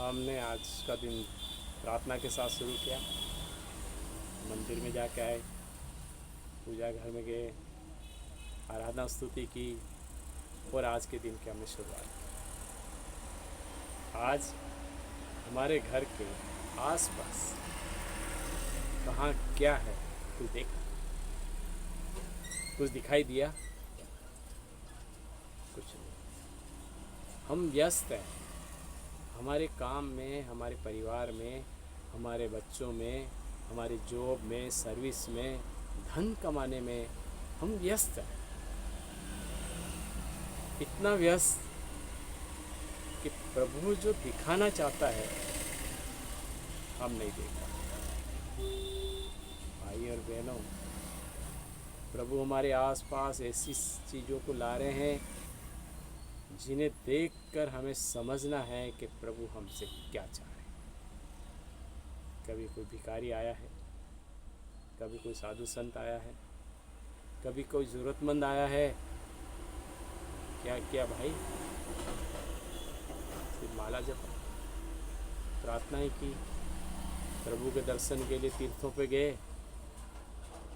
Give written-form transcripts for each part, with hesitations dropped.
हमने आज का दिन प्रार्थना के साथ शुरू किया। मंदिर में जाके आए, पूजा घर में गए, आराधना स्तुति की और आज के दिन की हमने शुरुआत की। आज हमारे घर के आसपास कहाँ क्या है कुछ देखा, कुछ दिखाई दिया? कुछ नहीं। हम व्यस्त हैं हमारे काम में, हमारे परिवार में, हमारे बच्चों में, हमारे जॉब में, सर्विस में, धन कमाने में हम व्यस्त हैं। इतना व्यस्त कि प्रभु जो दिखाना चाहता है हम नहीं देखा। भाई और बहनों, प्रभु हमारे आसपास ऐसी चीज़ों को ला रहे हैं जिन्हें देखकर हमें समझना है कि प्रभु हमसे क्या चाह रहे हैं। कभी कोई भिखारी आया है, कभी कोई साधु संत आया है, कभी कोई ज़रूरतमंद आया है। क्या किया भाई? सिर्फ माला जपा, प्रार्थनाएं की, प्रभु के दर्शन के लिए तीर्थों पे गए।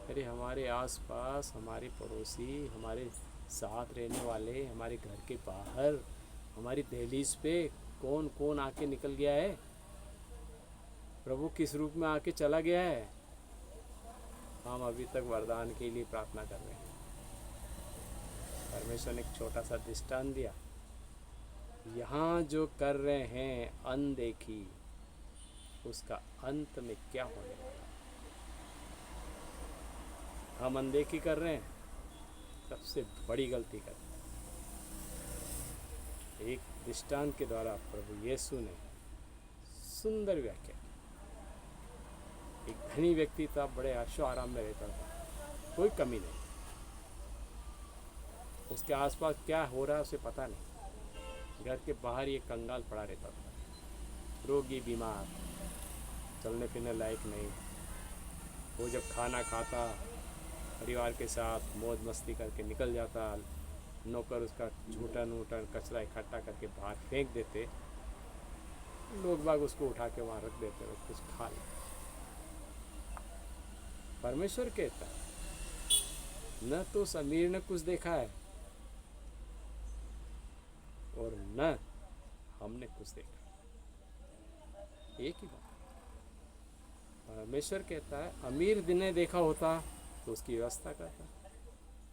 अरे हमारे आसपास, हमारे पड़ोसी, हमारे साथ रहने वाले, हमारे घर के बाहर, हमारी दहलीज पे कौन कौन आके निकल गया है? प्रभु किस रूप में आके चला गया है? हम अभी तक वरदान के लिए प्रार्थना कर रहे हैं। परमेश्वर ने एक छोटा सा दृष्टांत दिया। यहाँ जो कर रहे हैं अनदेखी, उसका अंत में क्या होने वाला? हम अनदेखी कर रहे हैं, सबसे बड़ी गलती कर रहे हैं। एक दृष्टांत के द्वारा प्रभु यीशु ने सुंदर व्याख्या की। एक धनी व्यक्ति था, बड़े ऐशो आराम में रहता था, कोई कमी नहीं। उसके आसपास क्या हो रहा है उसे पता नहीं। घर के बाहर ये कंगाल पड़ा रहता था, रोगी, बीमार, चलने फिरने लायक नहीं। वो जब खाना खाता, परिवार के साथ मौज मस्ती करके निकल जाता, नौकर उसका झूठन वूटन कचरा इकट्ठा करके बाहर फेंक देते, लोग बाग उसको उठा के वहाँ रख देते और कुछ खा लेते। परमेश्वर कहता है, न तो उस अमीर ने कुछ देखा है और न हमने कुछ देखा। एक ही बात। परमेश्वर कहता है, अमीर ने देखा होता तो उसकी व्यवस्था करता,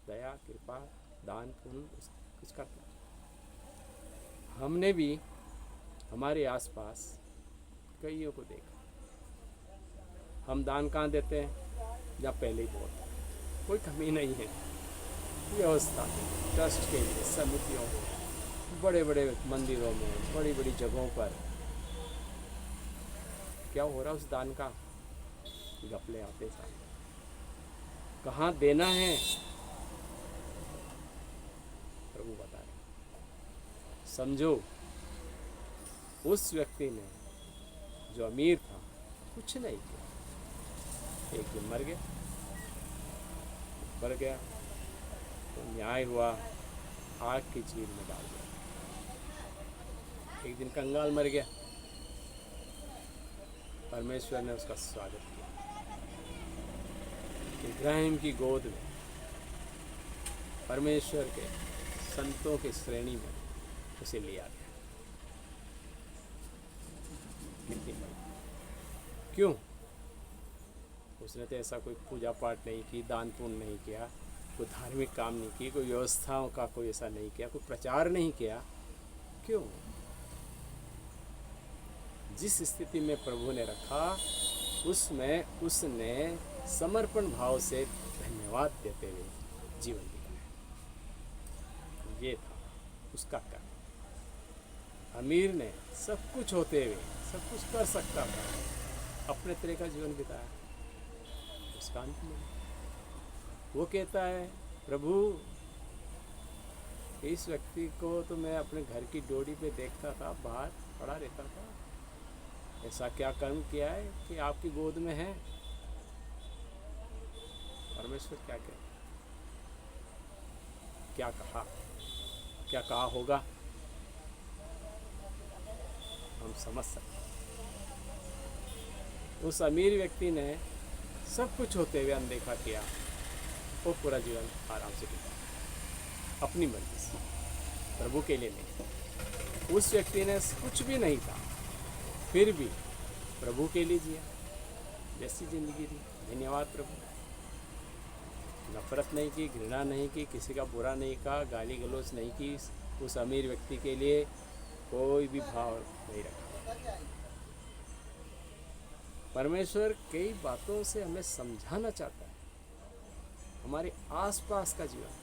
दया, कृपा, दान, पुण्य कुछ करता। हमने भी हमारे आसपास कईयों को देखा। हम दान कहाँ देते हैं? जहाँ पहले ही बहुत कोई कमी नहीं है। व्यवस्था ट्रस्ट के लिए, समितियों में, बड़े बड़े मंदिरों में, बड़ी बड़ी जगहों पर क्या हो रहा उस दान का? घपले आते सारे। कहाँ देना है प्रभु बता रहे। समझो, उस व्यक्ति ने जो अमीर था कुछ नहीं किया, एक दिन मर गया, मर गया तो न्याय हुआ, आग की चीर में डाल दिया। एक दिन कंगाल मर गया, परमेश्वर ने उसका स्वागत किया। इब्राहिम की गोद में, परमेश्वर के संतों की श्रेणी में उसे लिया गया। कितनी बड़ी! क्यों? उसने तो ऐसा कोई पूजा पाठ नहीं की, दान पुण्य नहीं किया, कोई धार्मिक काम नहीं की, कोई व्यवस्थाओं का कोई ऐसा नहीं किया, कोई प्रचार नहीं किया। क्यों? जिस स्थिति में प्रभु ने रखा उसमें उसने समर्पण भाव से धन्यवाद देते हुए जीवन दिया। ये था उसका कर्म। अमीर ने सब कुछ होते हुए सब कुछ कर सकता था, अपने तरह का जीवन बिताया। उसका अंत में वो कहता है, प्रभु इस व्यक्ति को तो मैं अपने घर की डोरी पे देखता था, बाहर पड़ा रहता था, ऐसा क्या कर्म किया है कि आपकी गोद में है? परमेश्वर क्या कहता, क्या कहा, क्या कहा होगा? हम समझ सकते हैं। उस अमीर व्यक्ति ने सब कुछ होते हुए अनदेखा किया, वो पूरा जीवन आराम से बिताया अपनी मर्जी से, प्रभु के लिए नहीं। उस व्यक्ति ने कुछ भी नहीं था, फिर भी प्रभु के लिए जिया, जैसी जिंदगी दी। धन्यवाद प्रभु। नफरत नहीं की, घृणा नहीं की, किसी का बुरा नहीं कहा, गाली गलौज नहीं की, उस अमीर व्यक्ति के लिए कोई भी भाव नहीं रखा। परमेश्वर कई बातों से हमें समझाना चाहता है, हमारे आसपास का जीवन।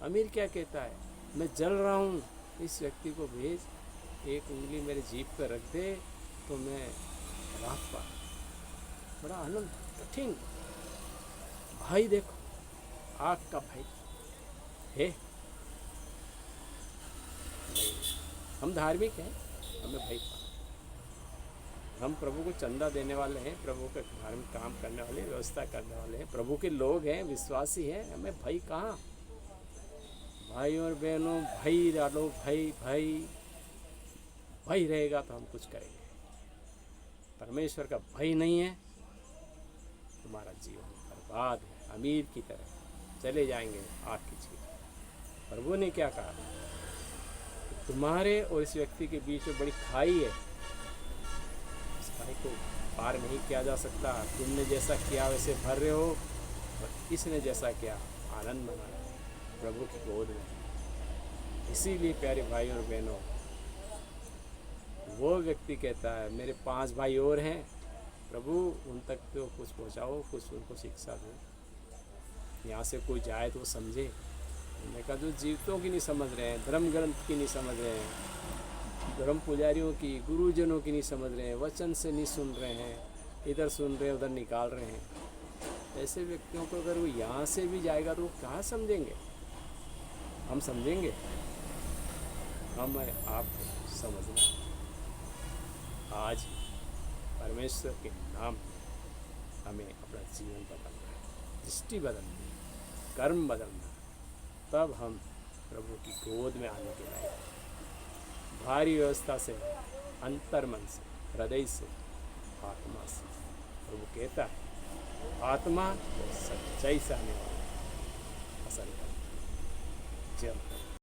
अमीर क्या कहता है, मैं जल रहा हूँ, इस व्यक्ति को भेज, एक उंगली मेरे जीभ पर रख दे तो मैं राहत पा। बड़ा आनंद। कठिन भाई, देखो आग का भाई है नहीं। हम धार्मिक हैं, हमें भाई पा। हम प्रभु को चंदा देने वाले हैं, प्रभु का धार्मिक काम करने वाले, व्यवस्था करने वाले हैं, प्रभु के लोग हैं, विश्वासी हैं, हमें भाई कहाँ। भाई और बहनों, भाई डालो, भाई भाई भाई रहेगा तो हम कुछ करेंगे। परमेश्वर का भय नहीं है, तुम्हारा जीवन बर्बाद है, अमीर की तरह चले जाएंगे आग की चीज। प्रभु ने क्या कहा, तुम्हारे और इस व्यक्ति के बीच में बड़ी खाई है, इस खाई को पार नहीं किया जा सकता। तुमने जैसा किया वैसे भर रहे हो, और इसने जैसा किया आनंद मनाया प्रभु की गोद में। इसीलिए प्यारे भाई और बहनों, वो व्यक्ति कहता है मेरे 5 भाई और हैं, प्रभु उन तक तो कुछ पहुंचाओ, कुछ उनको शिक्षा दो, यहाँ से कोई जाए तो समझे। उन्होंने कहा जो जीवितों की नहीं समझ रहे हैं, धर्म ग्रंथ की नहीं समझ रहे हैं, धर्म पुजारियों की, गुरुजनों की नहीं समझ रहे हैं, वचन से नहीं सुन रहे हैं, इधर सुन रहे हैं उधर निकाल रहे हैं, ऐसे व्यक्तियों को अगर वो यहाँ से भी जाएगा तो वो कहाँ समझेंगे। हम समझेंगे, हमें आपको समझना आज परमेश्वर के नाम हमें अपना जीवन बदलना है, दृष्टि बदलनी है, कर्म बदलना है, तब हम प्रभु की गोद में आने के लायक हैं। भारी व्यवस्था से, अंतर्मन से, हृदय से, आत्मा से। प्रभु कहता है आत्मा सच्चाई से आने वाला पसंद करता है। जय